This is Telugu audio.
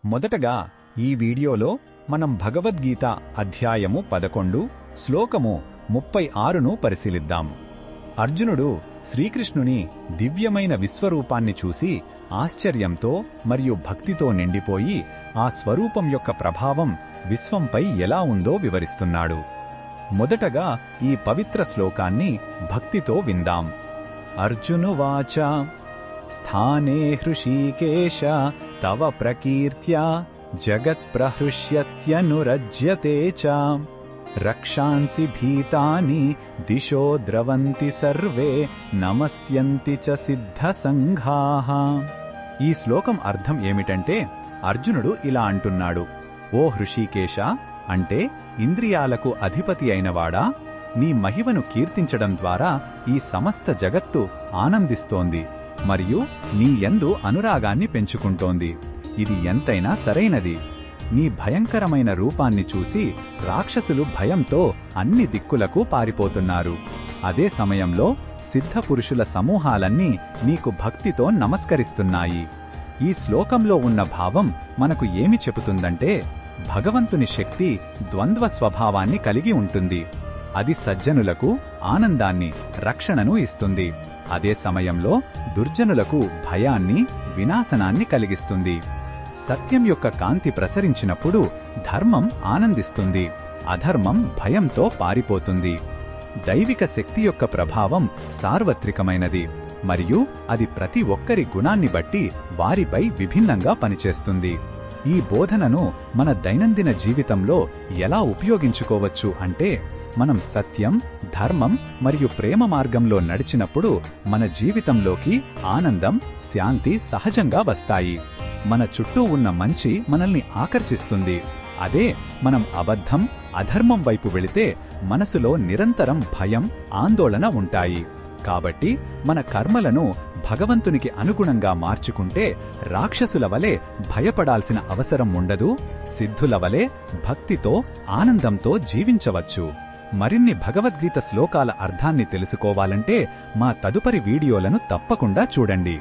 మొదటగా ఈ వీడియోలో మనం భగవద్గీత అధ్యాయము 11 శ్లోకము 36ను పరిశీలిద్దాం. అర్జునుడు శ్రీకృష్ణుని దివ్యమైన విశ్వరూపాన్ని చూసి ఆశ్చర్యంతో మరియు భక్తితో నిండిపోయి ఆ స్వరూపం యొక్క ప్రభావం విశ్వంపై ఎలా ఉందో వివరిస్తున్నాడు. మొదటగా ఈ పవిత్ర శ్లోకాన్ని భక్తితో విందాం. అర్జునువాచ స్థానే హృషీకేశ తవ ప్రకీర్త్యా జగత్ప్రహృష్యత్యనురజ్యతే చ రక్షాంసి భీతాని దిశో ద్రవంతి సర్వే నమస్యంతి చ సిద్ధసంఘాః. ఈ శ్లోకం అర్థం ఏమిటంటే, అర్జునుడు ఇలా అంటున్నాడు: ఓ హృషీకేశ, అంటే ఇంద్రియాలకు అధిపతి అయినవాడా, నీ మహిమను కీర్తించడం ద్వారా ఈ సమస్త జగత్తు ఆనందిస్తోంది మరియు నీ యందు అనురాగాన్ని పెంచుకుంటోంది. ఇది ఎంతైనా సరైనది. నీ భయంకరమైన రూపాన్ని చూసి రాక్షసులు భయంతో అన్ని దిక్కులకు పారిపోతున్నారు. అదే సమయంలో సిద్ధపురుషుల సమూహాలన్నీ నీకు భక్తితో నమస్కరిస్తున్నాయి. ఈ శ్లోకంలో ఉన్న భావం మనకు ఏమి చెబుతుందంటే, భగవంతుని శక్తి ద్వంద్వ స్వభావాన్ని కలిగి ఉంటుంది. అది సజ్జనులకు ఆనందాన్ని, రక్షణను ఇస్తుంది. అదే సమయంలో దుర్జనులకు భయాన్ని, వినాశనాన్ని కలిగిస్తుంది. సత్యం యొక్క కాంతి ప్రసరించినప్పుడు ధర్మం ఆనందిస్తుంది, అధర్మం భయంతో పారిపోతుంది. దైవిక శక్తి యొక్క ప్రభావం సార్వత్రికమైనది మరియు అది ప్రతి ఒక్కరి గుణాన్ని బట్టి వారిపై విభిన్నంగా పనిచేస్తుంది. ఈ బోధనను మన దైనందిన జీవితంలో ఎలా ఉపయోగించుకోవచ్చు అంటే, మనం సత్యం, ధర్మం మరియు ప్రేమ మార్గంలో నడిచినప్పుడు మన జీవితంలోకి ఆనందం, శాంతి సహజంగా వస్తాయి. మన చుట్టూ ఉన్న మంచి మనల్ని ఆకర్షిస్తుంది. అదే మనం అబద్ధం, అధర్మం వైపు వెళితే మనసులో నిరంతరం భయం, ఆందోళన ఉంటాయి. కాబట్టి మన కర్మలను భగవంతునికి అనుగుణంగా మార్చుకుంటే రాక్షసుల వలె భయపడాల్సిన అవసరం ఉండదు. సిద్ధుల వలె భక్తితో, ఆనందంతో జీవించవచ్చు. మరిన్ని భగవద్గీత శ్లోకాల అర్థాన్ని తెలుసుకోవాలంటే మా తదుపరి వీడియోలను తప్పకుండా చూడండి.